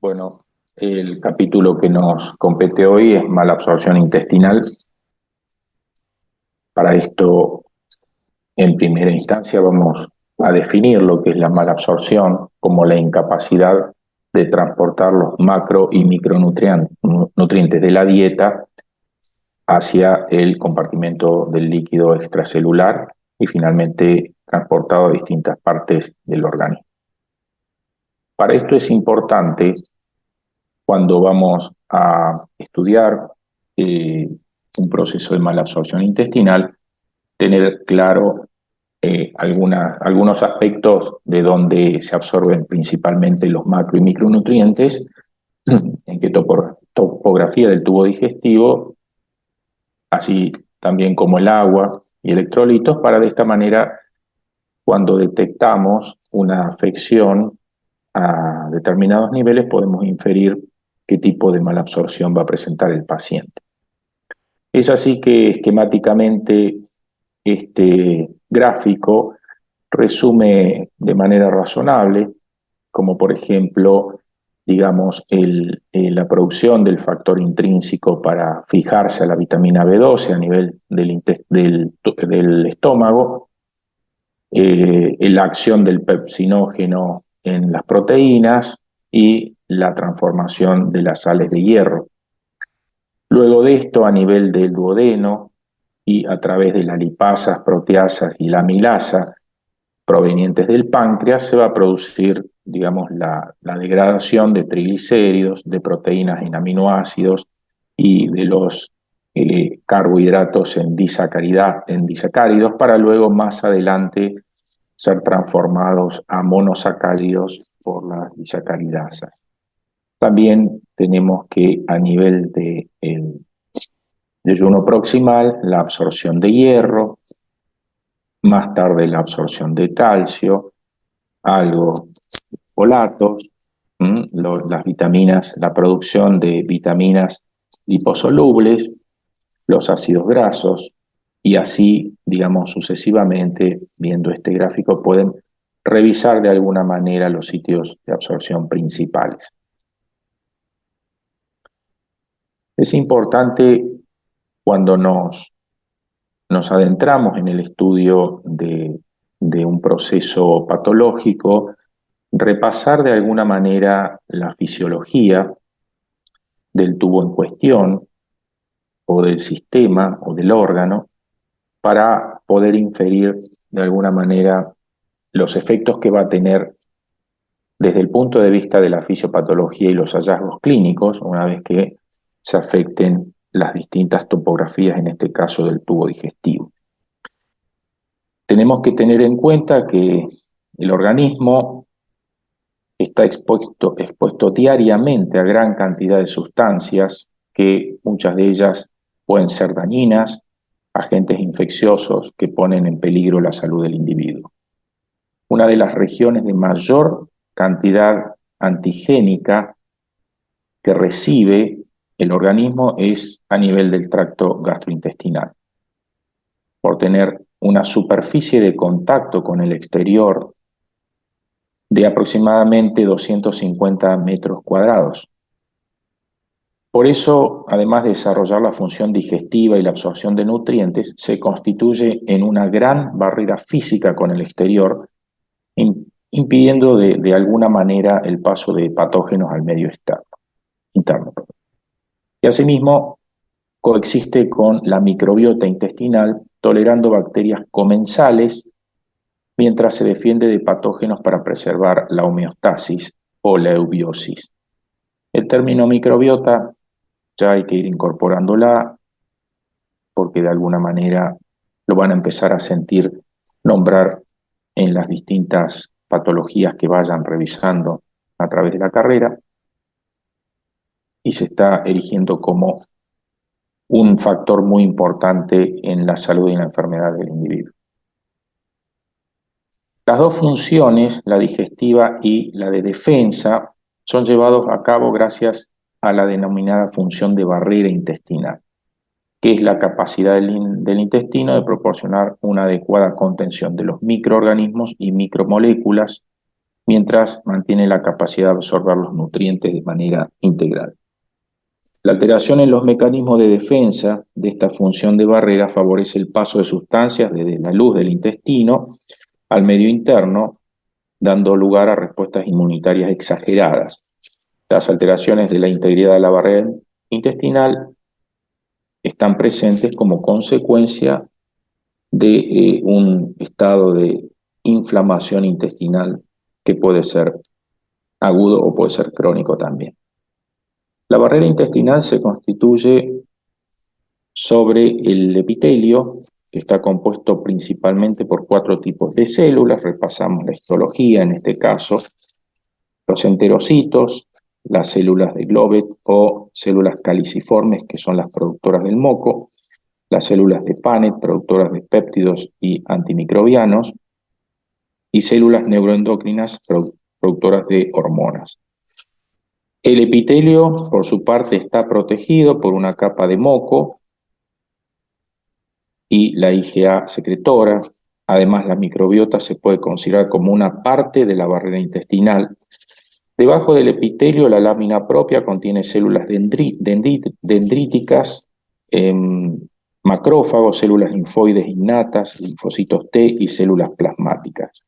Bueno, el capítulo que nos compete hoy es malabsorción intestinal. Para esto, en primera instancia, vamos a definir lo que es la malabsorción como la incapacidad de transportar los macro y micronutrientes de la dieta hacia el compartimento del líquido extracelular y finalmente transportado a distintas partes del organismo. Para esto es importante, cuando vamos a estudiar un proceso de malabsorción intestinal, tener claro algunos aspectos de donde se absorben principalmente los macro y micronutrientes, en qué topografía del tubo digestivo, así también como el agua y electrolitos, para de esta manera, cuando detectamos una afección a determinados niveles, podemos inferir qué tipo de malabsorción va a presentar el paciente. Es así que esquemáticamente este gráfico resume de manera razonable, como por ejemplo, digamos, la producción del factor intrínseco para fijarse a la vitamina B12 a nivel del estómago, la acción del pepsinógeno en las proteínas y la transformación de las sales de hierro. Luego de esto, a nivel del duodeno y a través de las lipasas, proteasas y la amilasa provenientes del páncreas, se va a producir, digamos, la degradación de triglicéridos, de proteínas en aminoácidos y de los carbohidratos en disacáridos, para luego más adelante ser transformados a monosacáridos por las disacaridasas. También tenemos que a nivel de ayuno proximal, la absorción de hierro, más tarde la absorción de calcio, algo folatos, las vitaminas, la producción de vitaminas liposolubles, los ácidos grasos, y así, digamos, sucesivamente, viendo este gráfico, pueden revisar de alguna manera los sitios de absorción principales. Es importante, cuando nos adentramos en el estudio de un proceso patológico, repasar de alguna manera la fisiología del tubo en cuestión, o del sistema o del órgano, para poder inferir de alguna manera los efectos que va a tener desde el punto de vista de la fisiopatología y los hallazgos clínicos, una vez que se afecten las distintas topografías, en este caso del tubo digestivo. Tenemos que tener en cuenta que el organismo está expuesto diariamente a gran cantidad de sustancias, que muchas de ellas pueden ser dañinas, agentes infecciosos que ponen en peligro la salud del individuo. Una de las regiones de mayor cantidad antigénica que recibe el organismo es a nivel del tracto gastrointestinal, por tener una superficie de contacto con el exterior de aproximadamente 250 metros cuadrados. Por eso, además de desarrollar la función digestiva y la absorción de nutrientes, se constituye en una gran barrera física con el exterior, impidiendo de alguna manera el paso de patógenos al medio interno. Y asimismo, coexiste con la microbiota intestinal, tolerando bacterias comensales, mientras se defiende de patógenos para preservar la homeostasis o la eubiosis. El término microbiota ya hay que ir incorporándola, porque de alguna manera lo van a empezar a sentir nombrar en las distintas patologías que vayan revisando a través de la carrera, y se está erigiendo como un factor muy importante en la salud y en la enfermedad del individuo. Las dos funciones, la digestiva y la de defensa, son llevados a cabo gracias a la denominada función de barrera intestinal, que es la capacidad del intestino de proporcionar una adecuada contención de los microorganismos y micromoléculas mientras mantiene la capacidad de absorber los nutrientes de manera integral. La alteración en los mecanismos de defensa de esta función de barrera favorece el paso de sustancias desde la luz del intestino al medio interno, dando lugar a respuestas inmunitarias exageradas. Las alteraciones de la integridad de la barrera intestinal están presentes como consecuencia de un estado de inflamación intestinal que puede ser agudo o puede ser crónico también. La barrera intestinal se constituye sobre el epitelio, que está compuesto principalmente por 4 tipos de células. Repasamos la histología, en este caso, los enterocitos, las células de Globet o células caliciformes, que son las productoras del moco, las células de Panet, productoras de péptidos y antimicrobianos, y células neuroendocrinas, productoras de hormonas. El epitelio, por su parte, está protegido por una capa de moco y la IgA secretora. Además, la microbiota se puede considerar como una parte de la barrera intestinal. Debajo del epitelio, la lámina propia contiene células dendríticas, macrófagos, células linfoides innatas, linfocitos T y células plasmáticas.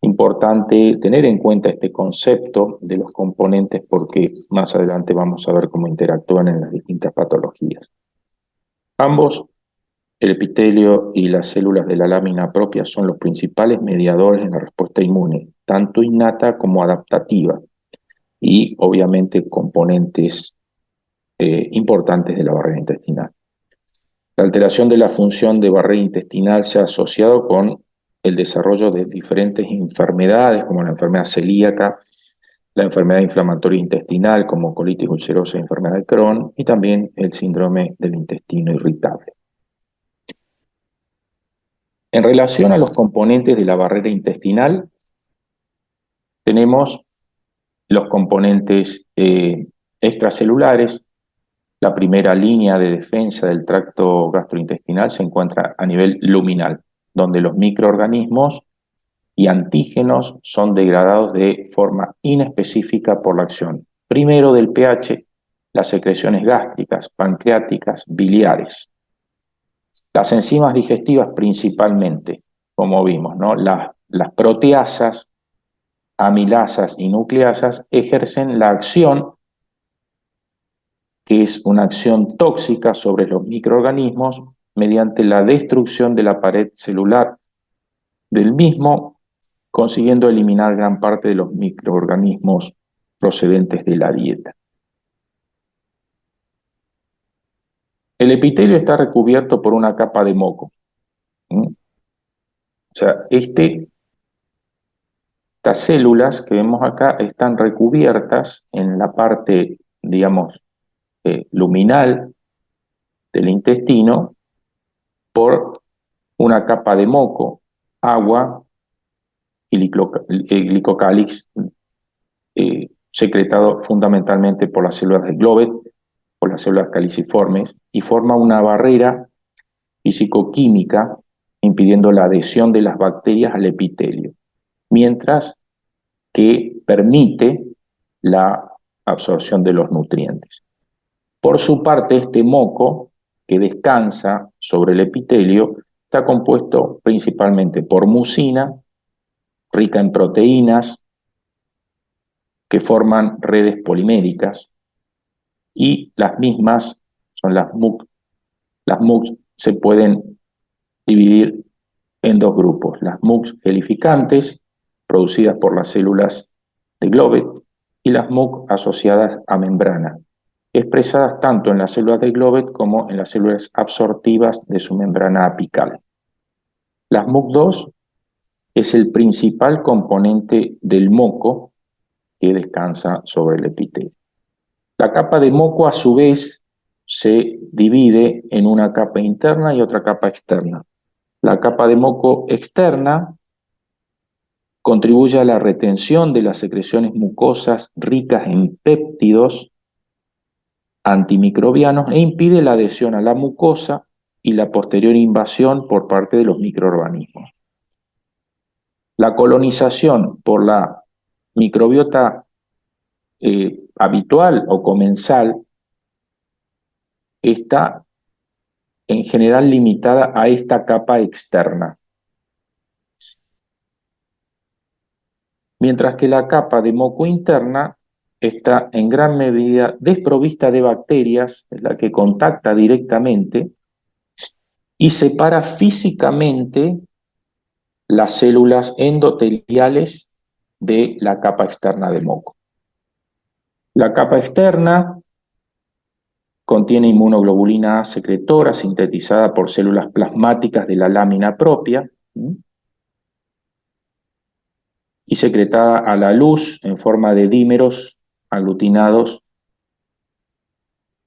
Importante tener en cuenta este concepto de los componentes porque más adelante vamos a ver cómo interactúan en las distintas patologías. Ambos, el epitelio y las células de la lámina propia, son los principales mediadores en la respuesta inmune, tanto innata como adaptativa, y obviamente componentes importantes de la barrera intestinal. La alteración de la función de barrera intestinal se ha asociado con el desarrollo de diferentes enfermedades, como la enfermedad celíaca, la enfermedad inflamatoria intestinal, como colitis ulcerosa y enfermedad de Crohn, y también el síndrome del intestino irritable. En relación a los componentes de la barrera intestinal, tenemos los componentes extracelulares. La primera línea de defensa del tracto gastrointestinal se encuentra a nivel luminal, donde los microorganismos y antígenos son degradados de forma inespecífica por la acción, primero del pH, las secreciones gástricas, pancreáticas, biliares. Las enzimas digestivas principalmente, como vimos, ¿no? Las proteasas, amilasas y nucleasas ejercen la acción, que es una acción tóxica sobre los microorganismos mediante la destrucción de la pared celular del mismo, consiguiendo eliminar gran parte de los microorganismos procedentes de la dieta. El epitelio está recubierto por una capa de moco. O sea, estas células que vemos acá están recubiertas en la parte, digamos, luminal del intestino por una capa de moco, agua y glicocálix secretado fundamentalmente por las células de Globet, por las células caliciformes, y forma una barrera físico-química impidiendo la adhesión de las bacterias al epitelio, mientras que permite la absorción de los nutrientes. Por su parte, este moco que descansa sobre el epitelio está compuesto principalmente por mucina, rica en proteínas, que forman redes poliméricas, y las mismas son las MUC. Las MUC se pueden dividir en 2 grupos: las MUC gelificantes, producidas por las células de Globet, y las MUC asociadas a membrana, expresadas tanto en las células de Globet como en las células absortivas de su membrana apical. Las MUC2 es el principal componente del moco que descansa sobre el epitelio. La capa de moco, a su vez, se divide en una capa interna y otra capa externa. La capa de moco externa contribuye a la retención de las secreciones mucosas ricas en péptidos antimicrobianos e impide la adhesión a la mucosa y la posterior invasión por parte de los microorganismos. La colonización por la microbiota habitual o comensal está en general limitada a esta capa externa. Mientras que la capa de moco interna está en gran medida desprovista de bacterias, es la que contacta directamente, y separa físicamente las células endoteliales de la capa externa de moco. La capa externa contiene inmunoglobulina A secretora sintetizada por células plasmáticas de la lámina propia y secretada a la luz en forma de dímeros aglutinados,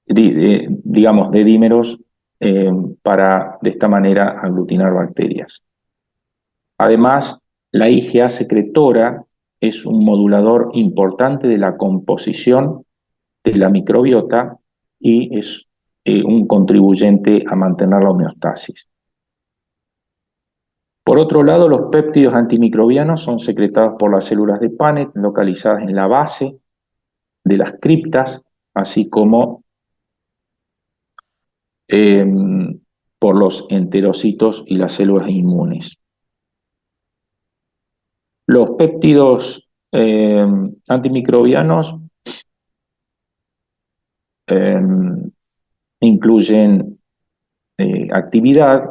digamos, de dímeros para de esta manera aglutinar bacterias. Además, la IgA secretora es un modulador importante de la composición de la microbiota y es un contribuyente a mantener la homeostasis. Por otro lado, los péptidos antimicrobianos son secretados por las células de Paneth localizadas en la base de las criptas, así como por los enterocitos y las células inmunes. Los péptidos antimicrobianos incluyen actividad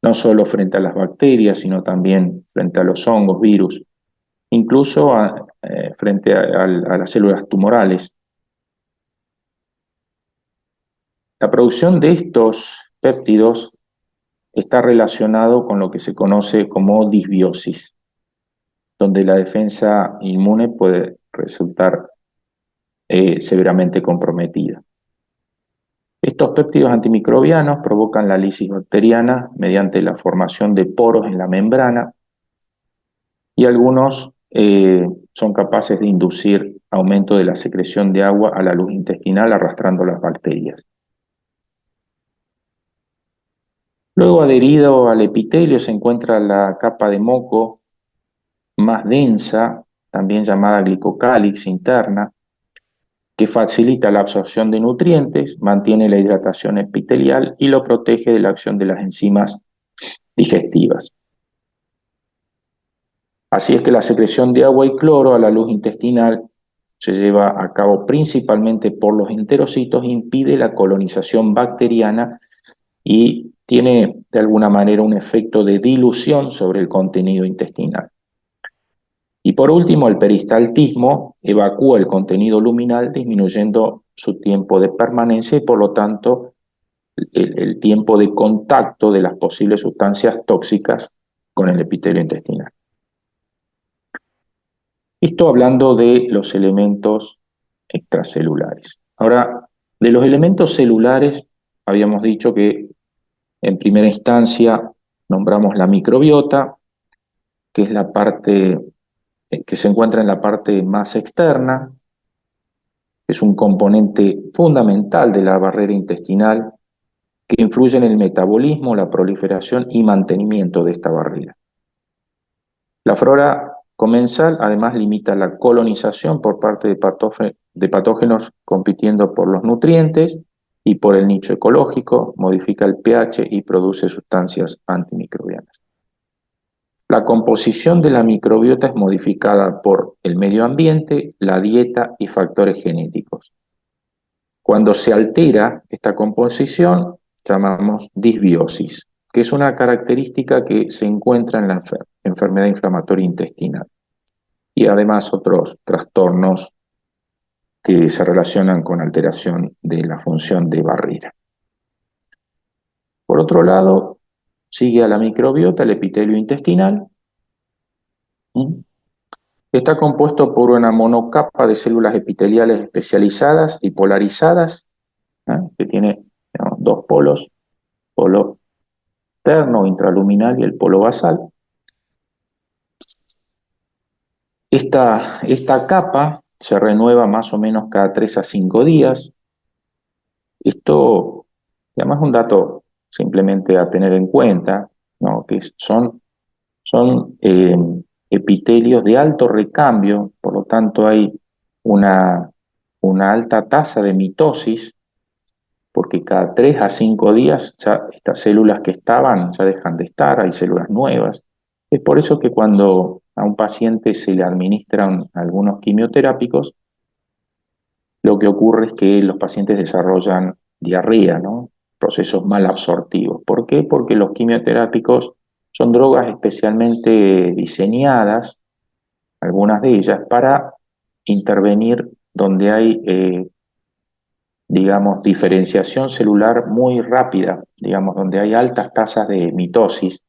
no solo frente a las bacterias, sino también frente a los hongos, virus, incluso frente a las células tumorales. La producción de estos péptidos está relacionado con lo que se conoce como disbiosis, donde la defensa inmune puede resultar severamente comprometida. Estos péptidos antimicrobianos provocan la lisis bacteriana mediante la formación de poros en la membrana y algunos son capaces de inducir aumento de la secreción de agua a la luz intestinal arrastrando las bacterias. Luego, adherido al epitelio, se encuentra la capa de moco más densa, también llamada glicocálix interna, que facilita la absorción de nutrientes, mantiene la hidratación epitelial y lo protege de la acción de las enzimas digestivas. Así es que la secreción de agua y cloro a la luz intestinal se lleva a cabo principalmente por los enterocitos e impide la colonización bacteriana y tiene de alguna manera un efecto de dilución sobre el contenido intestinal. Y por último, el peristaltismo evacúa el contenido luminal disminuyendo su tiempo de permanencia y por lo tanto el tiempo de contacto de las posibles sustancias tóxicas con el epitelio intestinal. Esto hablando de los elementos extracelulares. Ahora, de los elementos celulares, habíamos dicho que en primera instancia nombramos la microbiota, que es la parte que se encuentra en la parte más externa, es un componente fundamental de la barrera intestinal que influye en el metabolismo, la proliferación y mantenimiento de esta barrera. La flora comensal además limita la colonización por parte de patógenos compitiendo por los nutrientes y por el nicho ecológico, modifica el pH y produce sustancias antimicrobianas. La composición de la microbiota es modificada por el medio ambiente, la dieta y factores genéticos. Cuando se altera esta composición, llamamos disbiosis, que es una característica que se encuentra en la enfermedad inflamatoria intestinal y además otros trastornos que se relacionan con alteración de la función de barrera. Por otro lado, sigue a la microbiota el epitelio intestinal. Está compuesto por una monocapa de células epiteliales especializadas y polarizadas, que tiene, digamos, dos polos, polo externo intraluminal y el polo basal. Esta capa se renueva más o menos cada 3 a 5 días. Esto, además, es un dato simplemente a tener en cuenta, ¿no? Que son epitelios de alto recambio, por lo tanto hay una alta tasa de mitosis, porque cada 3 a 5 días ya estas células que estaban ya dejan de estar, hay células nuevas. Es por eso que cuando a un paciente se le administran algunos quimioterápicos, lo que ocurre es que los pacientes desarrollan diarrea, ¿no? Procesos mal absortivos. ¿Por qué? Porque los quimioterápicos son drogas especialmente diseñadas, algunas de ellas, para intervenir donde hay, digamos, diferenciación celular muy rápida, digamos, donde hay altas tasas de mitosis.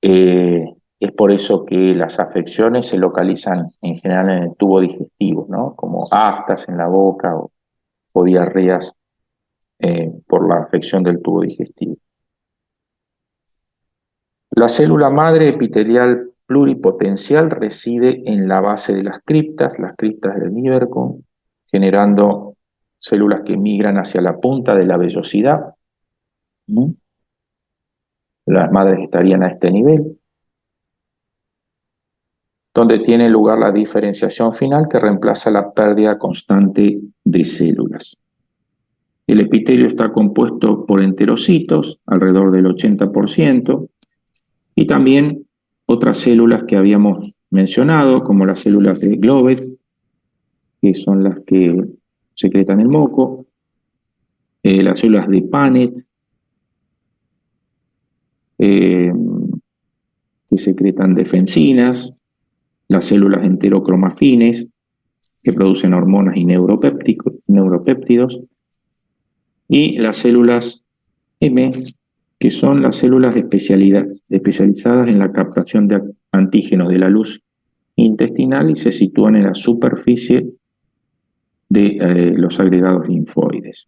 Es por eso que las afecciones se localizan en general en el tubo digestivo, ¿no? Como aftas en la boca o diarreas por la afección del tubo digestivo. La célula madre epitelial pluripotencial reside en la base de las criptas del Nievercum, generando células que migran hacia la punta de la vellosidad. Las madres estarían a este nivel, donde tiene lugar la diferenciación final que reemplaza la pérdida constante de células. El epitelio está compuesto por enterocitos, alrededor del 80%, y también otras células que habíamos mencionado, como las células de Glovet, que son las que secretan el moco, las células de Panet, que secretan defensinas, las células enterocromafines, que producen hormonas y neuropéptidos, y las células M, que son las células especializadas en la captación de antígenos de la luz intestinal y se sitúan en la superficie de los agregados linfoides.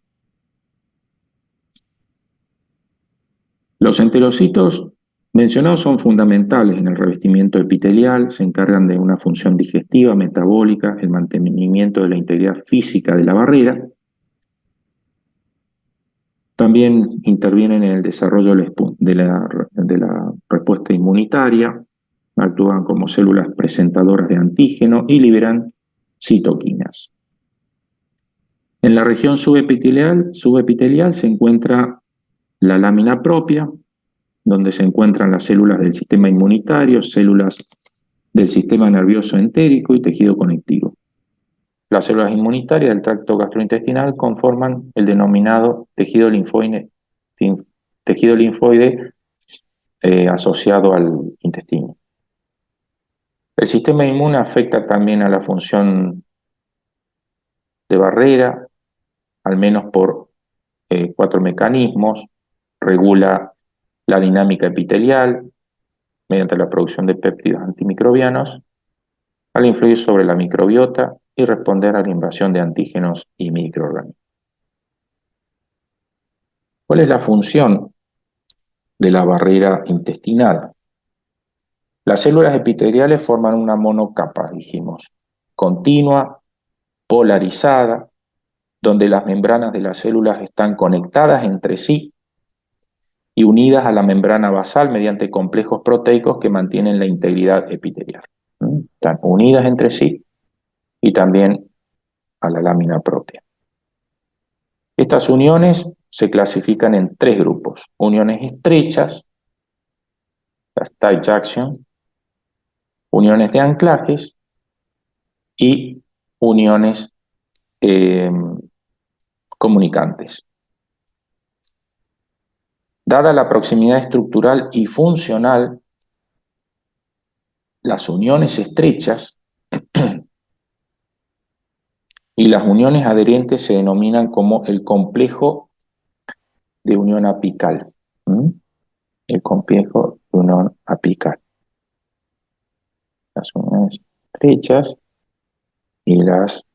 Los enterocitos mencionados son fundamentales en el revestimiento epitelial, se encargan de una función digestiva, metabólica, el mantenimiento de la integridad física de la barrera. También intervienen en el desarrollo de la respuesta inmunitaria, actúan como células presentadoras de antígeno y liberan citoquinas. En la región subepitelial se encuentra la lámina propia, donde se encuentran las células del sistema inmunitario, células del sistema nervioso entérico y tejido conectivo. Las células inmunitarias del tracto gastrointestinal conforman el denominado tejido linfoide asociado al intestino. El sistema inmune afecta también a la función de barrera, al menos por 4 mecanismos. Regula la dinámica epitelial mediante la producción de péptidos antimicrobianos, al influir sobre la microbiota y responder a la invasión de antígenos y microorganismos. ¿Cuál es la función de la barrera intestinal? Las células epiteliales forman una monocapa, dijimos, continua, polarizada, donde las membranas de las células están conectadas entre sí y unidas a la membrana basal mediante complejos proteicos que mantienen la integridad epitelial. Están unidas entre sí y también a la lámina propia. Estas uniones se clasifican en 3 grupos: uniones estrechas, las tight junction, uniones de anclajes y uniones comunicantes. Dada la proximidad estructural y funcional, las uniones estrechas y las uniones adherentes se denominan como el complejo de unión apical. El complejo de unión apical. Las uniones estrechas y las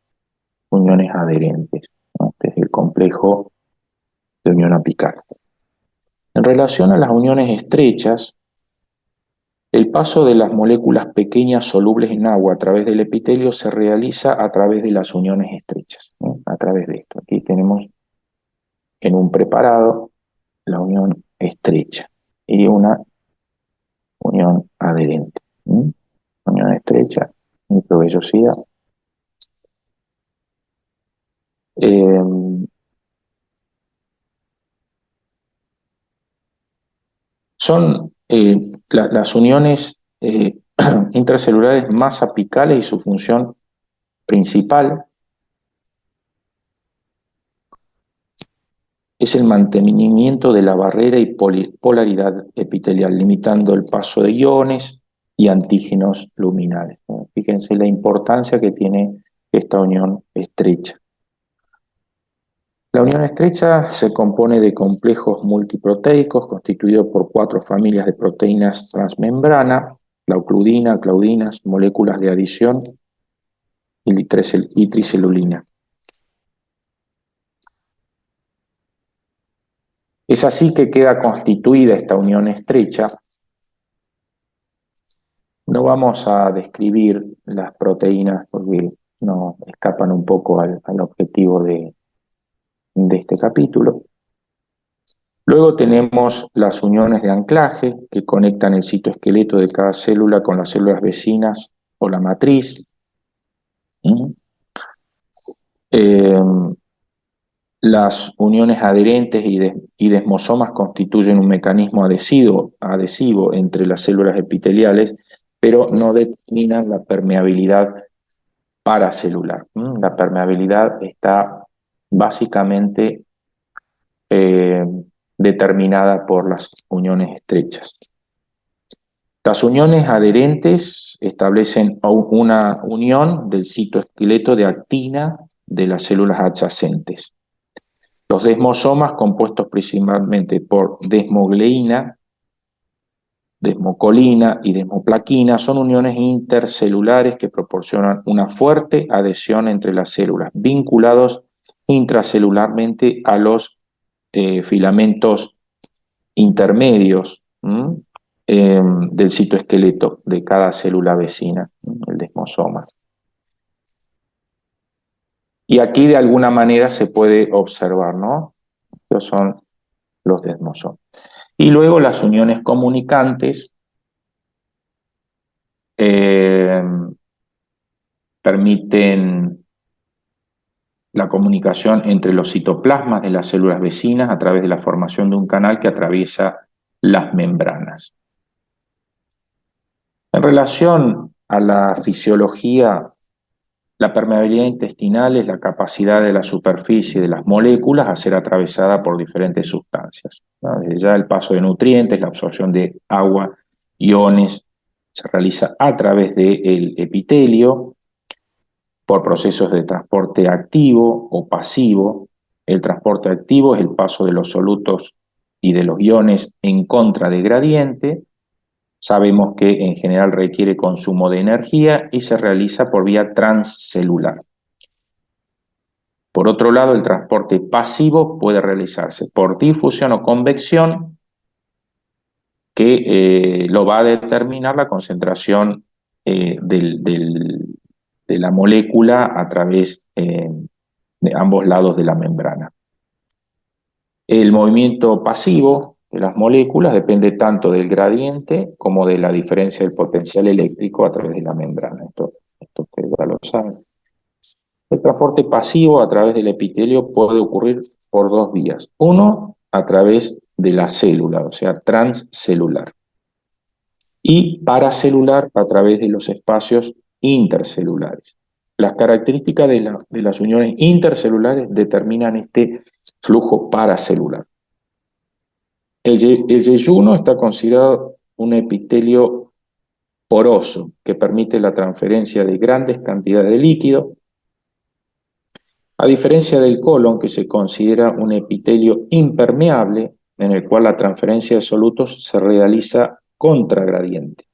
uniones adherentes. Este es el complejo de unión apical. En relación a las uniones estrechas, el paso de las moléculas pequeñas solubles en agua a través del epitelio se realiza a través de las uniones estrechas, ¿no? A través de esto. Aquí tenemos en un preparado la unión estrecha y una unión adherente. ¿Mm? Unión estrecha, microvellosidad. Eh, Son las uniones intracelulares más apicales y su función principal es el mantenimiento de la barrera y polaridad epitelial, limitando el paso de iones y antígenos luminales. Fíjense la importancia que tiene esta unión estrecha. La unión estrecha se compone de complejos multiproteicos constituidos por 4 familias de proteínas transmembrana, la ocludina, claudinas, moléculas de adición y tricelulina. Es así que queda constituida esta unión estrecha. No vamos a describir las proteínas porque no escapan un poco al objetivo de este capítulo. Luego tenemos las uniones de anclaje que conectan el citoesqueleto de cada célula con las células vecinas o la matriz. Las uniones adherentes y desmosomas constituyen un mecanismo adhesivo entre las células epiteliales, pero no determinan la permeabilidad paracelular. La permeabilidad está básicamente determinada por las uniones estrechas. Las uniones adherentes establecen una unión del citoesqueleto de actina de las células adyacentes. Los desmosomas, compuestos principalmente por desmogleína, desmocolina y desmoplaquina, son uniones intercelulares que proporcionan una fuerte adhesión entre las células, vinculados intracelularmente a los filamentos intermedios del citoesqueleto de cada célula vecina, el desmosoma. Y aquí de alguna manera se puede observar, ¿no? Estos son los desmosomas. Y luego las uniones comunicantes permiten la comunicación entre los citoplasmas de las células vecinas a través de la formación de un canal que atraviesa las membranas. En relación a la fisiología, la permeabilidad intestinal es la capacidad de la superficie de las moléculas a ser atravesada por diferentes sustancias, ¿no? Desde ya el paso de nutrientes, la absorción de agua, iones, se realiza a través del epitelio por procesos de transporte activo o pasivo. El transporte activo es el paso de los solutos y de los iones en contra de gradiente. Sabemos que en general requiere consumo de energía y se realiza por vía transcelular. Por otro lado, el transporte pasivo puede realizarse por difusión o convección, que lo va a determinar la concentración de la molécula a través de ambos lados de la membrana. El movimiento pasivo de las moléculas depende tanto del gradiente como de la diferencia del potencial eléctrico a través de la membrana. Esto ustedes ya lo saben. El transporte pasivo a través del epitelio puede ocurrir por 2 vías. Uno, a través de la célula, o sea, transcelular. Y paracelular a través de los espacios intercelulares. Las características de las uniones intercelulares determinan este flujo paracelular. El yeyuno está considerado un epitelio poroso que permite la transferencia de grandes cantidades de líquido, a diferencia del colon, que se considera un epitelio impermeable en el cual la transferencia de solutos se realiza contragradiente.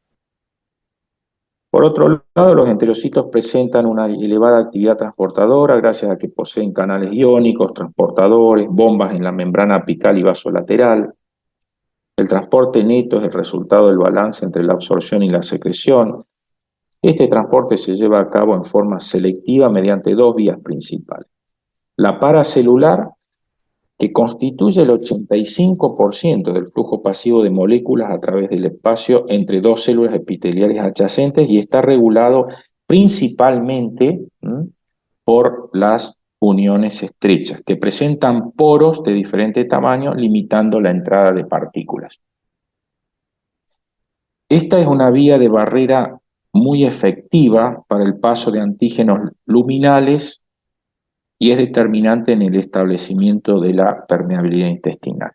Por otro lado, los enterocitos presentan una elevada actividad transportadora gracias a que poseen canales iónicos, transportadores, bombas en la membrana apical y vasolateral. El transporte neto es el resultado del balance entre la absorción y la secreción. Este transporte se lleva a cabo en forma selectiva mediante 2 vías principales. La paracelular que constituye el 85% del flujo pasivo de moléculas a través del espacio entre dos células epiteliales adyacentes y está regulado principalmente por las uniones estrechas, que presentan poros de diferente tamaño, limitando la entrada de partículas. Esta es una vía de barrera muy efectiva para el paso de antígenos luminales y es determinante en el establecimiento de la permeabilidad intestinal.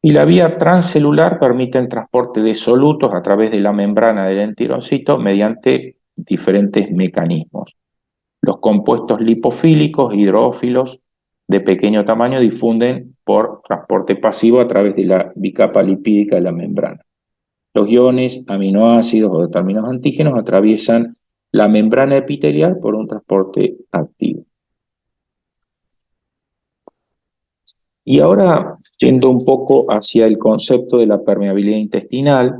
Y la vía transcelular permite el transporte de solutos a través de la membrana del enterocito mediante diferentes mecanismos. Los compuestos lipofílicos, hidrófilos de pequeño tamaño difunden por transporte pasivo a través de la bicapa lipídica de la membrana. Los iones, aminoácidos o determinados antígenos atraviesan la membrana epitelial por un transporte activo. Y ahora, yendo un poco hacia el concepto de la permeabilidad intestinal,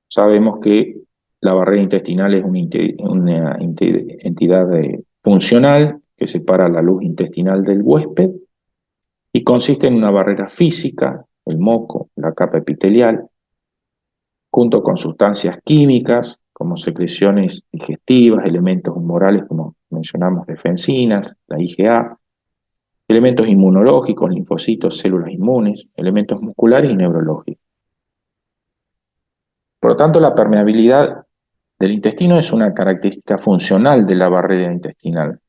sabemos que la barrera intestinal es una entidad funcional que separa la luz intestinal del huésped y consiste en una barrera física, el moco, la capa epitelial, junto con sustancias químicas como secreciones digestivas, elementos humorales como mencionamos, defensinas, la IgA, elementos inmunológicos, linfocitos, células inmunes, elementos musculares y neurológicos. Por lo tanto, la permeabilidad del intestino es una característica funcional de la barrera intestinal,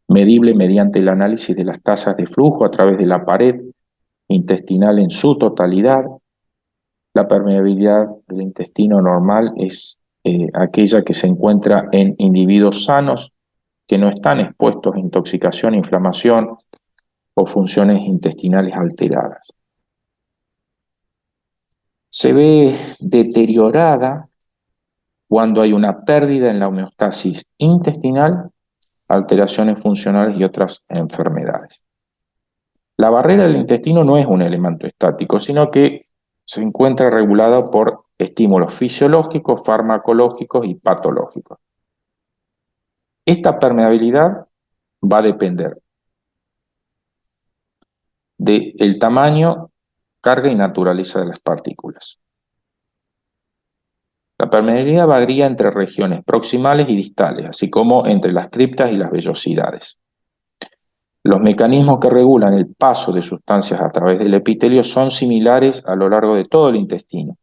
medible mediante el análisis de las tasas de flujo a través de la pared intestinal en su totalidad. La permeabilidad del intestino normal es aquella que se encuentra en individuos sanos que no están expuestos a intoxicación, inflamación o funciones intestinales alteradas. Se ve deteriorada cuando hay una pérdida en la homeostasis intestinal, alteraciones funcionales y otras enfermedades. La barrera del intestino no es un elemento estático, sino que se encuentra regulada por estímulos fisiológicos, farmacológicos y patológicos. Esta permeabilidad va a depender del tamaño, carga y naturaleza de las partículas. La permeabilidad varía entre regiones proximales y distales, así como entre las criptas y las vellosidades. Los mecanismos que regulan el paso de sustancias a través del epitelio son similares a lo largo de todo el intestino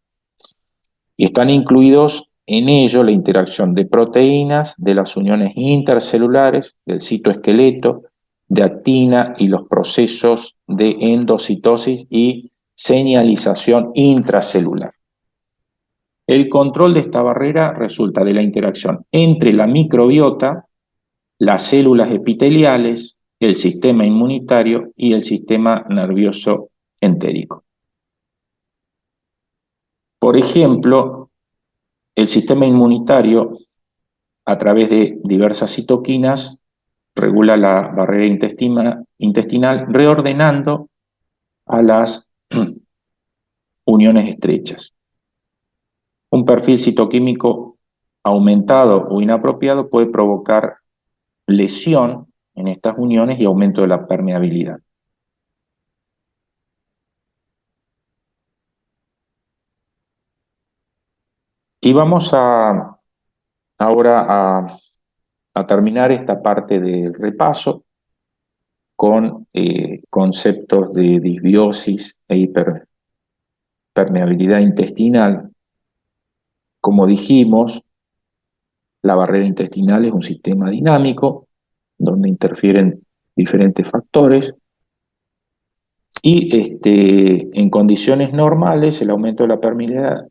y están incluidos en ello la interacción de proteínas, de las uniones intercelulares, del citoesqueleto, de actina y los procesos de endocitosis y señalización intracelular. El control de esta barrera resulta de la interacción entre la microbiota, las células epiteliales, el sistema inmunitario y el sistema nervioso entérico. Por ejemplo, el sistema inmunitario, a través de diversas citoquinas, regula la barrera intestinal, reordenando a las uniones estrechas. Un perfil citoquímico aumentado o inapropiado puede provocar lesión en estas uniones y aumento de la permeabilidad. Y vamos ahora a terminar esta parte del repaso con conceptos de disbiosis e hiperpermeabilidad intestinal. Como dijimos, la barrera intestinal es un sistema dinámico donde interfieren diferentes factores y en condiciones normales el aumento de la permeabilidad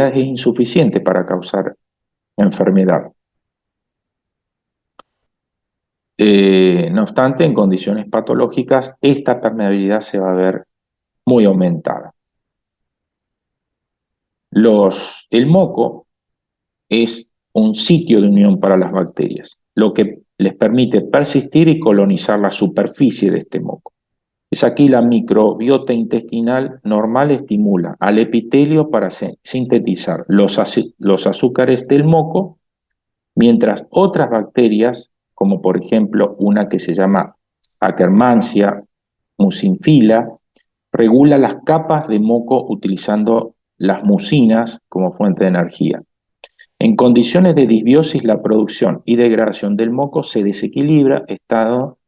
es insuficiente para causar enfermedad. No obstante, en condiciones patológicas esta permeabilidad se va a ver muy aumentada. El moco es un sitio de unión para las bacterias, lo que les permite persistir y colonizar la superficie de este moco. Es aquí la microbiota intestinal normal estimula al epitelio para sintetizar los azúcares del moco, mientras otras bacterias como por ejemplo una que se llama Akkermansia mucinfila, regula las capas de moco utilizando las mucinas como fuente de energía. En condiciones de disbiosis, la producción y degradación del moco se desequilibra, estado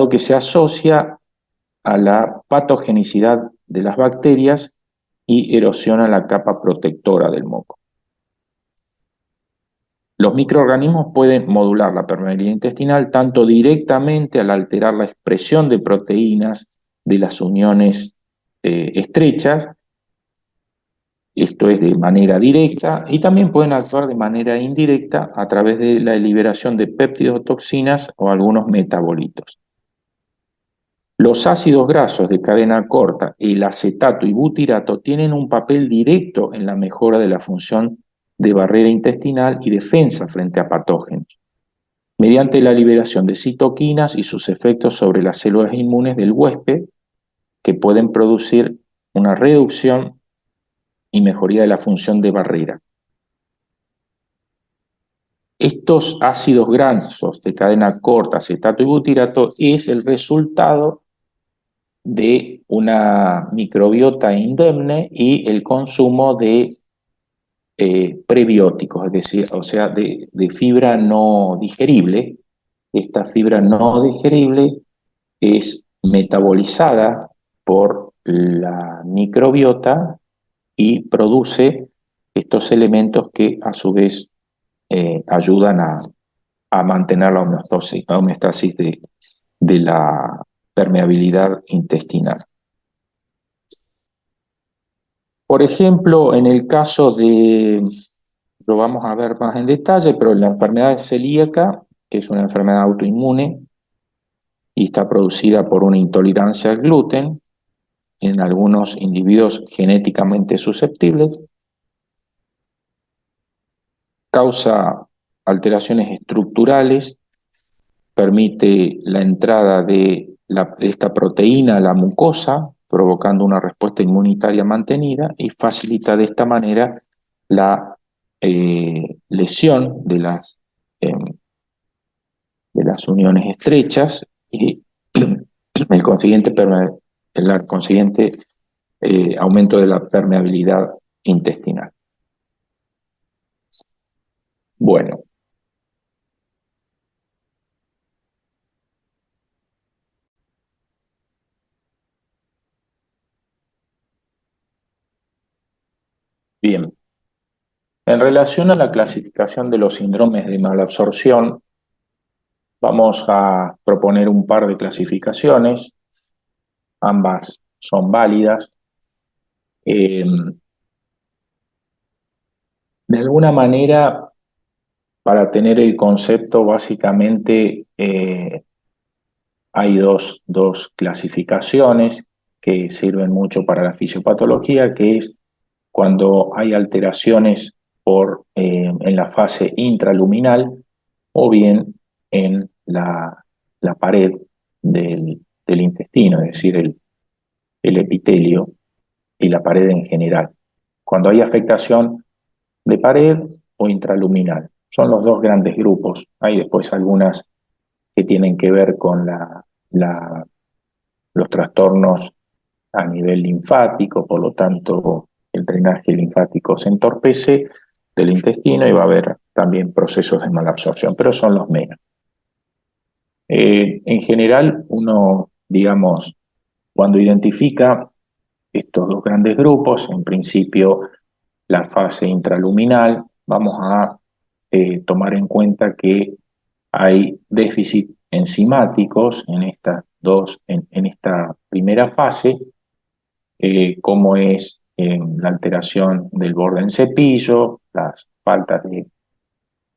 que se asocia a la patogenicidad de las bacterias y erosiona la capa protectora del moco. Los microorganismos pueden modular la permeabilidad intestinal tanto directamente al alterar la expresión de proteínas de las uniones estrechas, esto es de manera directa, y también pueden actuar de manera indirecta a través de la liberación de péptidos, toxinas o algunos metabolitos. Los ácidos grasos de cadena corta, el acetato y butirato, tienen un papel directo en la mejora de la función de barrera intestinal y defensa frente a patógenos, mediante la liberación de citoquinas y sus efectos sobre las células inmunes del huésped, que pueden producir una reducción y mejoría de la función de barrera. Estos ácidos grasos de cadena corta, acetato y butirato, es el resultado de una microbiota indemne y el consumo de prebióticos, es decir, o sea, de fibra no digerible. Esta fibra no digerible es metabolizada por la microbiota y produce estos elementos que a su vez ayudan a mantener la homeostasis de la permeabilidad intestinal. Por ejemplo, en el caso de, lo vamos a ver más en detalle, pero en la enfermedad celíaca, que es una enfermedad autoinmune y está producida por una intolerancia al gluten en algunos individuos genéticamente susceptibles, causa alteraciones estructurales, permite la entrada de esta proteína a la mucosa, provocando una respuesta inmunitaria mantenida y facilita de esta manera la lesión de las uniones estrechas y el consiguiente aumento de la permeabilidad intestinal. Bueno, bien. En relación a la clasificación de los síndromes de malabsorción, vamos a proponer un par de clasificaciones, ambas son válidas. De alguna manera, para tener el concepto, básicamente hay dos clasificaciones que sirven mucho para la fisiopatología, que es cuando hay alteraciones en la fase intraluminal o bien en la pared del intestino, es decir, el epitelio y la pared en general. Cuando hay afectación de pared o intraluminal. Son los dos grandes grupos. Hay después algunas que tienen que ver con los trastornos a nivel linfático, por lo tanto el drenaje linfático se entorpece del intestino y va a haber también procesos de malabsorción, pero son los menos. En general, uno, digamos, cuando identifica estos dos grandes grupos, en principio la fase intraluminal, vamos a tomar en cuenta que hay déficit enzimáticos en esta primera fase, como es la alteración del borde en cepillo, las faltas de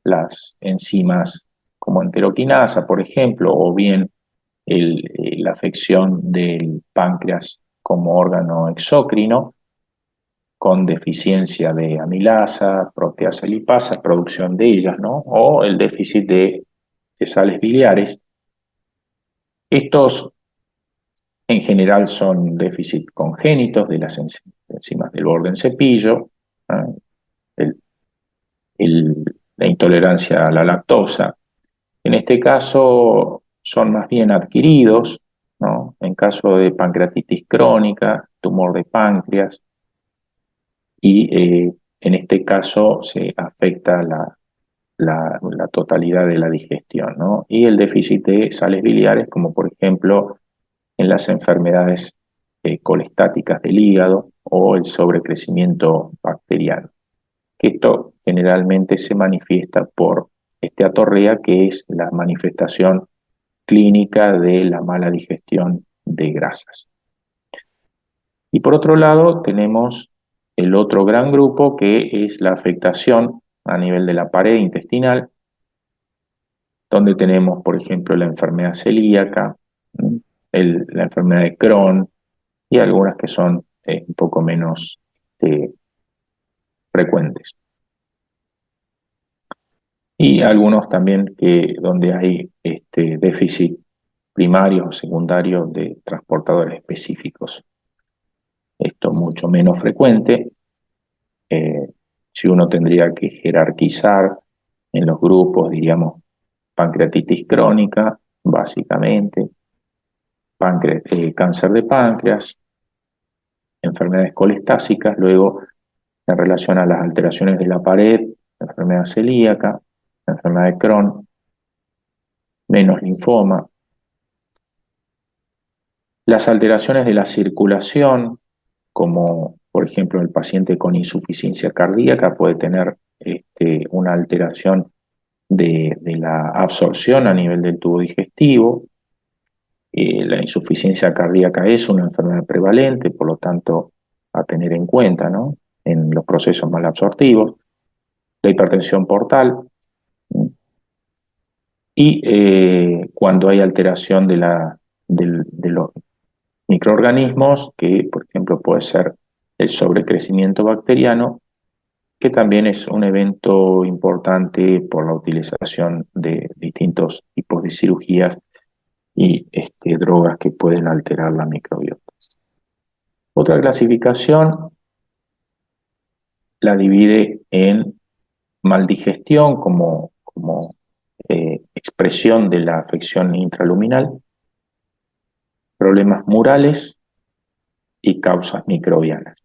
las enzimas como enteroquinasa, por ejemplo, o bien la afección del páncreas como órgano exócrino, con deficiencia de amilasa, proteasa lipasa, producción de ellas, ¿no? O el déficit de sales biliares. Estos en general son déficit congénitos de las enzimas del borde en cepillo, ¿no? La intolerancia a la lactosa. En este caso son más bien adquiridos, ¿no? En caso de pancreatitis crónica, tumor de páncreas, y en este caso se afecta la totalidad de la digestión, ¿no? Y el déficit de sales biliares, como por ejemplo en las enfermedades colestáticas del hígado o el sobrecrecimiento bacteriano, que esto generalmente se manifiesta por esteatorrea, que es la manifestación clínica de la mala digestión de grasas. Y por otro lado tenemos el otro gran grupo, que es la afectación a nivel de la pared intestinal, donde tenemos, por ejemplo, la enfermedad celíaca, la enfermedad de Crohn y algunas que son un poco menos frecuentes. Y algunos también donde hay déficit primario o secundario de transportadores específicos. Esto mucho menos frecuente. Si uno tendría que jerarquizar en los grupos, diríamos, pancreatitis crónica, básicamente, cáncer de páncreas, enfermedades colestásicas, luego en relación a las alteraciones de la pared, enfermedad celíaca, enfermedad de Crohn, menos linfoma. Las alteraciones de la circulación, como por ejemplo el paciente con insuficiencia cardíaca puede tener una alteración de la absorción a nivel del tubo digestivo. La insuficiencia cardíaca es una enfermedad prevalente, por lo tanto, a tener en cuenta, ¿no?, en los procesos malabsortivos. La hipertensión portal, y cuando hay alteración de los microorganismos, que por ejemplo puede ser el sobrecrecimiento bacteriano, que también es un evento importante por la utilización de distintos tipos de cirugías y drogas que pueden alterar la microbiota. Otra clasificación la divide en maldigestión como expresión de la afección intraluminal, problemas murales y causas microbianas.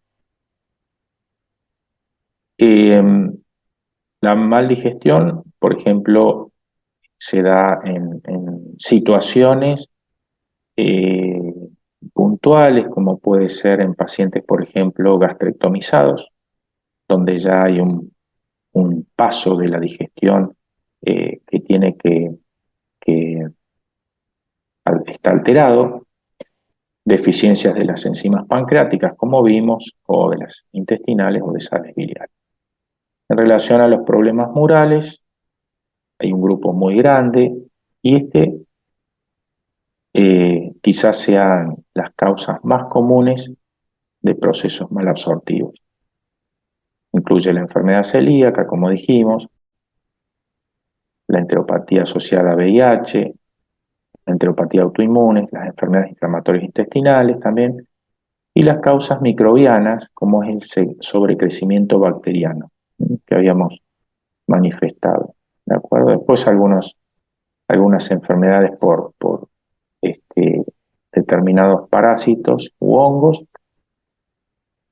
La maldigestión, por ejemplo, se da en situaciones puntuales, como puede ser en pacientes, por ejemplo, gastrectomizados, donde ya hay un paso de la digestión que tiene que está alterado, deficiencias de las enzimas pancreáticas, como vimos, o de las intestinales o de sales biliares. En relación a los problemas murales, hay un grupo muy grande y quizás sean las causas más comunes de procesos malabsortivos. Incluye la enfermedad celíaca, como dijimos, la enteropatía asociada a VIH, la enteropatía autoinmune, las enfermedades inflamatorias intestinales también, y las causas microbianas, como es el sobrecrecimiento bacteriano, que habíamos manifestado. ¿De acuerdo? Después algunas enfermedades por determinados parásitos u hongos.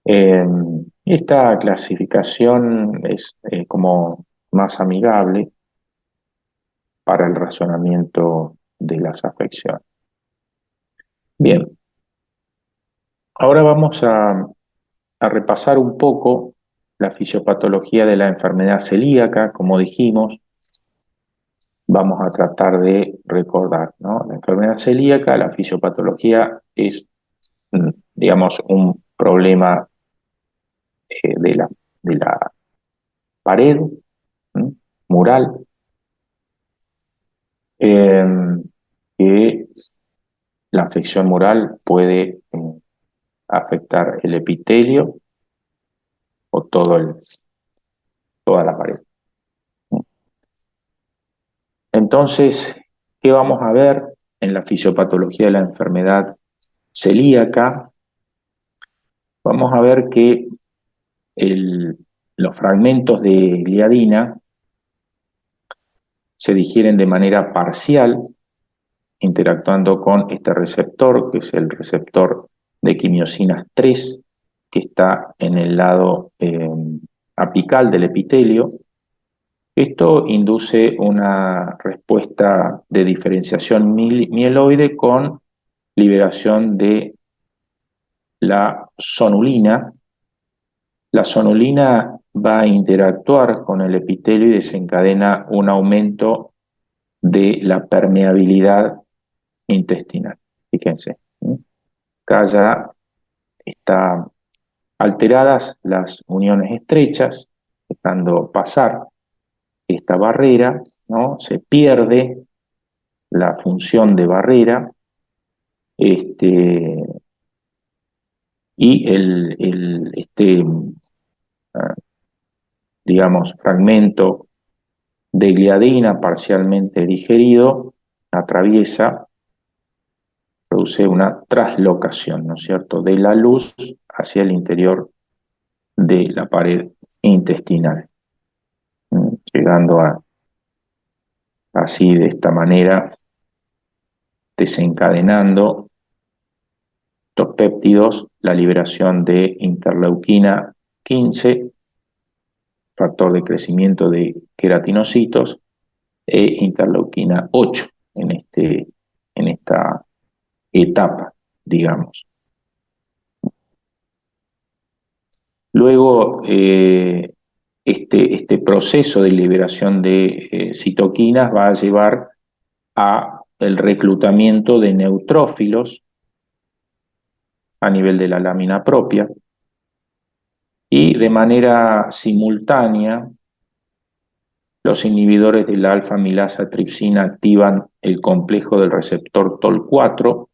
Esta clasificación es como más amigable para el razonamiento de las afecciones. Bien, ahora vamos a repasar un poco la fisiopatología de la enfermedad celíaca. Como dijimos, vamos a tratar de recordar, ¿no? La enfermedad celíaca, la fisiopatología es, digamos, un problema de la pared mural, que la afección mural puede afectar el epitelio o toda la pared. Entonces, ¿qué vamos a ver en la fisiopatología de la enfermedad celíaca? Vamos a ver que los fragmentos de gliadina se digieren de manera parcial, interactuando con este receptor, que es el receptor de quimiosinas 3, que está en el lado apical del epitelio. Esto induce una respuesta de diferenciación mieloide con liberación de la sonulina. La sonulina va a interactuar con el epitelio y desencadena un aumento de la permeabilidad intestinal. Fíjense, acá ya están alteradas las uniones estrechas, dejando pasar esta barrera, ¿no? Se pierde la función de barrera, y digamos, fragmento de gliadina parcialmente digerido atraviesa, produce una traslocación, ¿no es cierto?, de la luz hacia el interior de la pared intestinal, llegando así de esta manera, desencadenando estos péptidos la liberación de interleuquina 15, factor de crecimiento de queratinocitos, e interleuquina 8 en esta etapa, digamos. Luego, este proceso de liberación de citoquinas va a llevar a el reclutamiento de neutrófilos a nivel de la lámina propia, y de manera simultánea los inhibidores de la alfa-amilasa tripsina activan el complejo del receptor TOL4,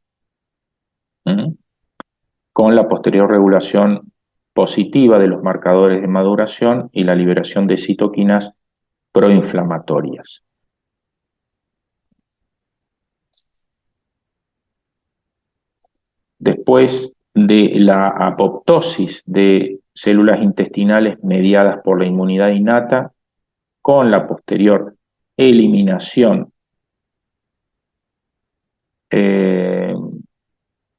con la posterior regulación positiva de los marcadores de maduración y la liberación de citoquinas proinflamatorias. Después de la apoptosis de células intestinales mediadas por la inmunidad innata, con la posterior eliminación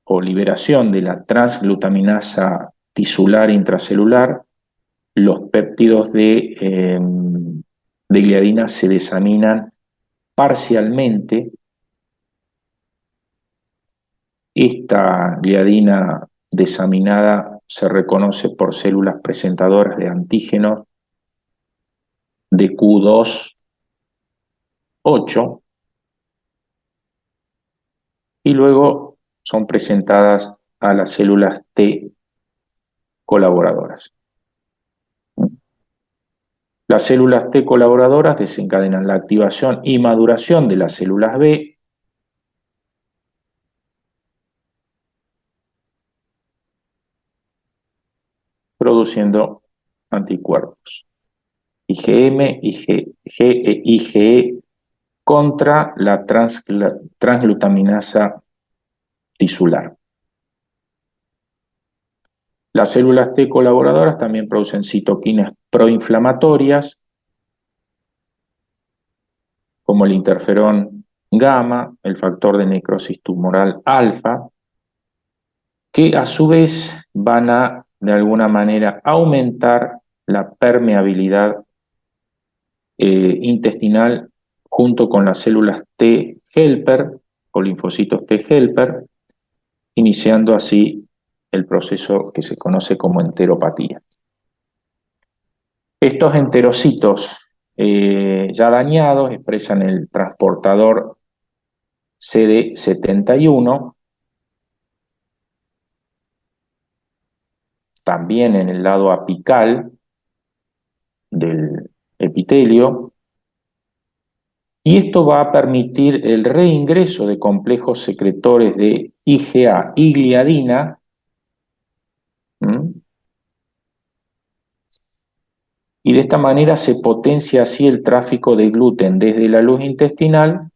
o liberación de la transglutaminasa tisular intracelular, los péptidos de gliadina se desaminan parcialmente. Esta gliadina desaminada se reconoce por células presentadoras de antígenos de Q2-8 y luego son presentadas a las células T colaboradoras. Las células T colaboradoras desencadenan la activación y maduración de las células B, produciendo anticuerpos IgM, IgE contra la transglutaminasa tisular. Las células T colaboradoras también producen citoquinas proinflamatorias, como el interferón gamma, el factor de necrosis tumoral alfa, que a su vez van a, de alguna manera, aumentar la permeabilidad intestinal junto con las células T helper o linfocitos T helper, iniciando así el proceso que se conoce como enteropatía. Estos enterocitos ya dañados expresan el transportador CD71, también en el lado apical del epitelio, y esto va a permitir el reingreso de complejos secretores de IgA y gliadina, y de esta manera se potencia así el tráfico de gluten desde la luz intestinal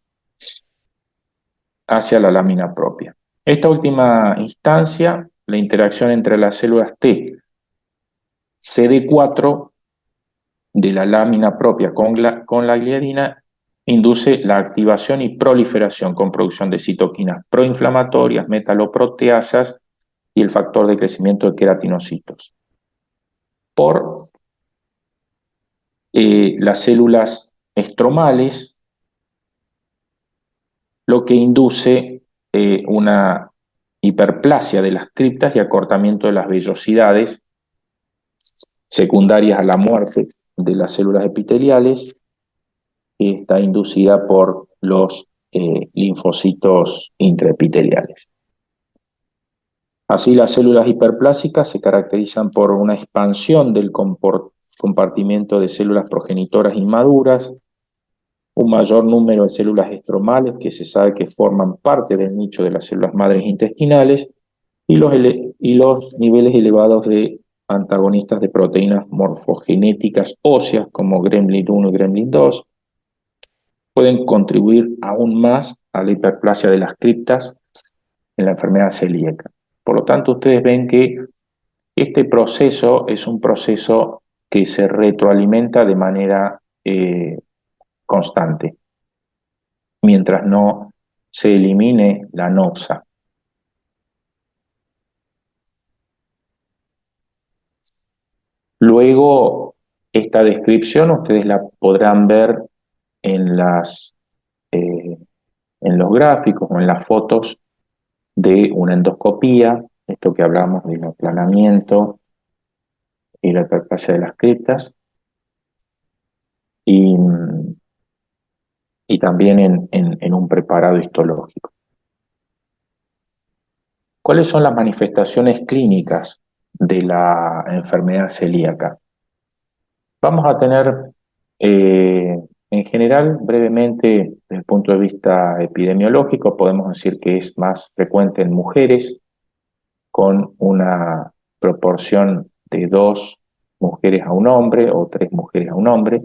hacia la lámina propia. Esta última instancia, la interacción entre las células T CD4 de la lámina propia con la gliadina induce la activación y proliferación con producción de citoquinas proinflamatorias, metaloproteasas y el factor de crecimiento de queratinocitos. Por las células estromales, lo que induce una hiperplasia de las criptas y acortamiento de las vellosidades secundarias a la muerte de las células epiteliales, que está inducida por los linfocitos intraepiteliales. Así, las células hiperplásicas se caracterizan por una expansión del compartimiento de células progenitoras inmaduras, un mayor número de células estromales que se sabe que forman parte del nicho de las células madres intestinales y los niveles elevados de antagonistas de proteínas morfogenéticas óseas como Gremlin 1 y Gremlin 2 pueden contribuir aún más a la hiperplasia de las criptas en la enfermedad celíaca. Por lo tanto, ustedes ven que este proceso es un proceso que se retroalimenta de manera constante, mientras no se elimine la noxa. Luego, esta descripción ustedes la podrán ver en los gráficos o en las fotos de una endoscopía, esto que hablamos del aplanamiento y la hiperplasia de las criptas, y también en un preparado histológico. ¿Cuáles son las manifestaciones clínicas de la enfermedad celíaca? Vamos a tener, en general, brevemente, desde el punto de vista epidemiológico, podemos decir que es más frecuente en mujeres, con una proporción de 2 mujeres a un hombre o 3 mujeres a un hombre.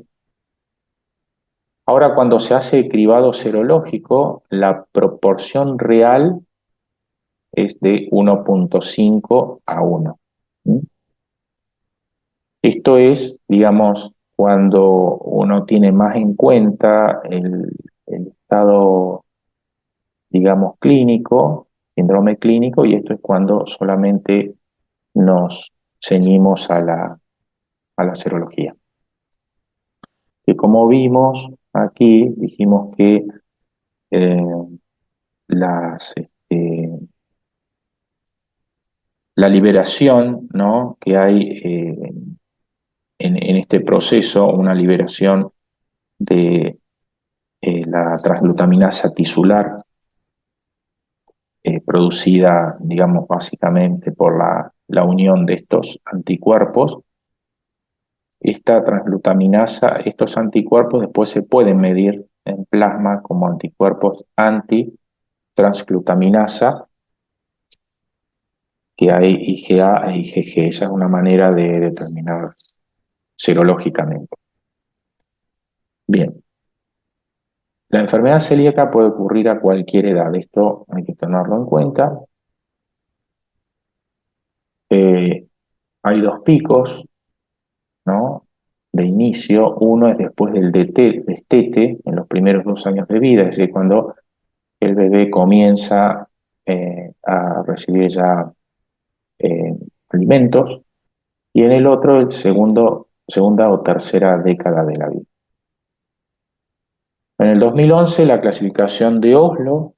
Ahora, cuando se hace cribado serológico, la proporción real es de 1.5 a 1. Esto es, digamos, cuando uno tiene más en cuenta el estado, digamos, clínico, síndrome clínico, y esto es cuando solamente nos ceñimos a la serología. Que como vimos aquí, dijimos que la liberación, ¿no?, que hay en este proceso, una liberación de la transglutaminasa tisular, producida, digamos, básicamente por la unión de estos anticuerpos. Esta transglutaminasa, estos anticuerpos después se pueden medir en plasma como anticuerpos anti-transglutaminasa, que hay IgA e IgG. Esa es una manera de determinar serológicamente. Bien. La enfermedad celíaca puede ocurrir a cualquier edad. Esto hay que tenerlo en cuenta. Hay 2 picos, ¿no?, de inicio. Uno es después del destete, en los primeros 2 años de vida, es decir, cuando el bebé comienza a recibir ya alimentos, y en el otro, el segunda o tercera década de la vida. En el 2011, la clasificación de Oslo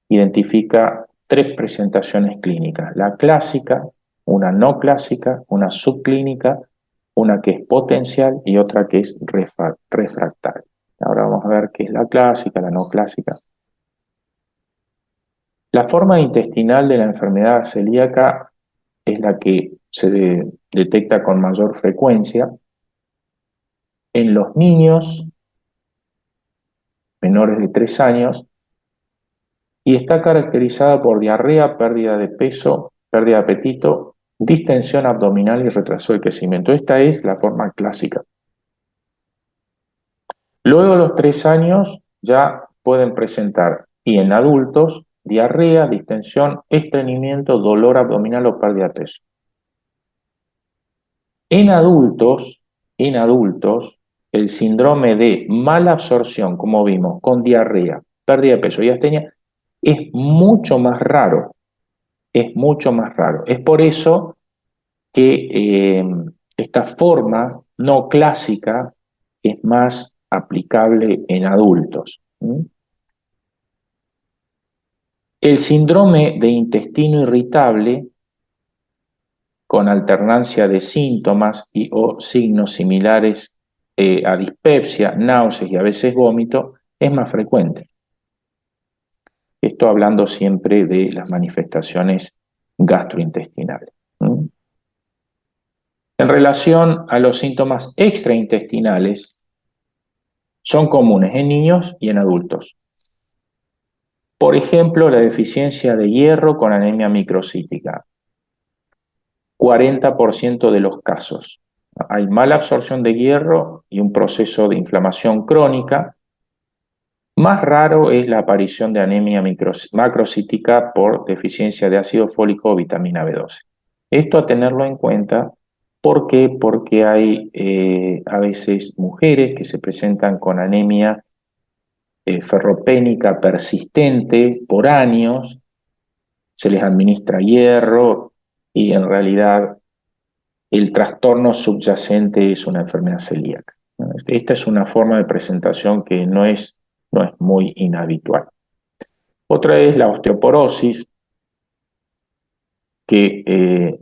identifica 3 presentaciones clínicas: la clásica, una no clásica, una subclínica, una que es potencial y otra que es refractaria. Ahora vamos a ver qué es la clásica, la no clásica. La forma intestinal de la enfermedad celíaca es la que se detecta con mayor frecuencia en los niños menores de 3 años y está caracterizada por diarrea, pérdida de peso, pérdida de apetito, distensión abdominal y retraso del crecimiento. Esta es la forma clásica. Luego de los 3 años ya pueden presentar, y en adultos, diarrea, distensión, estreñimiento, dolor abdominal o pérdida de peso. En adultos, el síndrome de mala absorción, como vimos, con diarrea, pérdida de peso y astenia, es mucho más raro. Es mucho más raro. Es por eso que esta forma no clásica es más aplicable en adultos. El síndrome de intestino irritable, con alternancia de síntomas y o signos similares a dispepsia, náuseas y a veces vómito, es más frecuente. Esto hablando siempre de las manifestaciones gastrointestinales. En relación a los síntomas extraintestinales, son comunes en niños y en adultos. Por ejemplo, la deficiencia de hierro con anemia microcítica. 40% de los casos. Hay mala absorción de hierro y un proceso de inflamación crónica. Más raro es la aparición de anemia macrocítica por deficiencia de ácido fólico o vitamina B12. Esto a tenerlo en cuenta. ¿Por qué? Porque hay a veces mujeres que se presentan con anemia ferropénica persistente por años, se les administra hierro y en realidad el trastorno subyacente es una enfermedad celíaca. Esta es una forma de presentación que no es muy inhabitual. Otra es la osteoporosis, que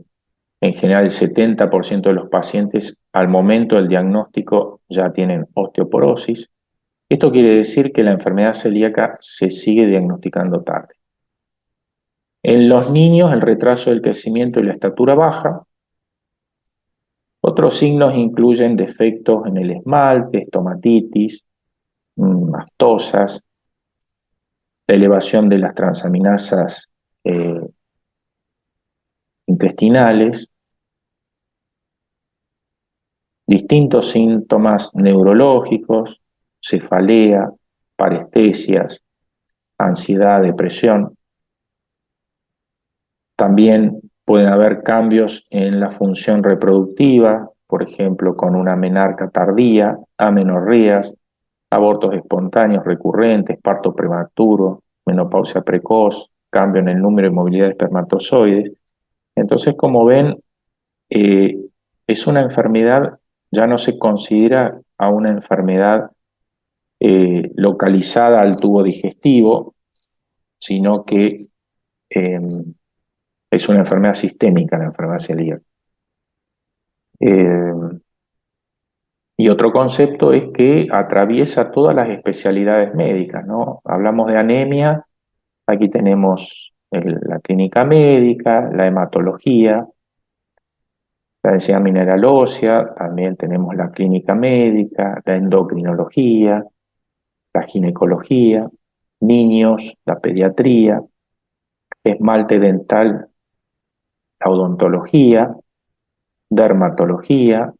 en general el 70% de los pacientes al momento del diagnóstico ya tienen osteoporosis. Esto quiere decir que la enfermedad celíaca se sigue diagnosticando tarde. En los niños, el retraso del crecimiento y la estatura baja. Otros signos incluyen defectos en el esmalte, estomatitis, aftosas, la elevación de las transaminasas intestinales, distintos síntomas neurológicos, cefalea, parestesias, ansiedad, depresión. También pueden haber cambios en la función reproductiva, por ejemplo, con una menarca tardía, amenorreas, abortos espontáneos recurrentes, parto prematuro, menopausia precoz, cambio en el número y movilidad de espermatozoides. Entonces, como ven, es una enfermedad, ya no se considera a una enfermedad localizada al tubo digestivo, sino que es una enfermedad sistémica, la enfermedad celíaca. Y otro concepto es que atraviesa todas las especialidades médicas, ¿no? Hablamos de anemia, aquí tenemos la clínica médica, la hematología, la densidad mineral ósea, también tenemos la clínica médica, la endocrinología, la ginecología, niños, la pediatría, esmalte dental, la odontología, dermatología,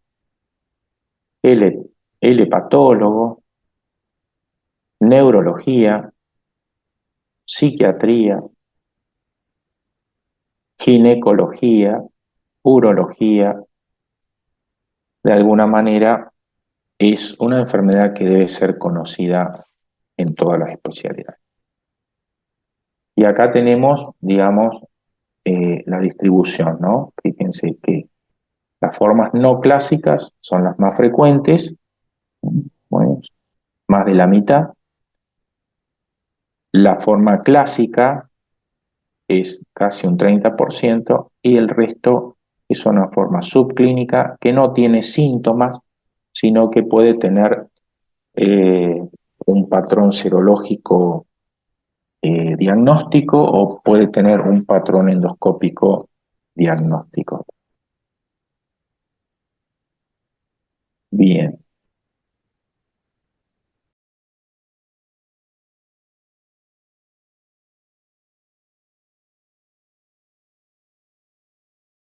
el hepatólogo, neurología, psiquiatría, ginecología, urología. De alguna manera es una enfermedad que debe ser conocida en todas las especialidades. Y acá tenemos, digamos, la distribución, ¿no? Fíjense que las formas no clásicas son las más frecuentes, bueno, más de la mitad. La forma clásica es casi un 30% y el resto es una forma subclínica que no tiene síntomas, sino que puede tener un patrón serológico diagnóstico o puede tener un patrón endoscópico diagnóstico. Bien.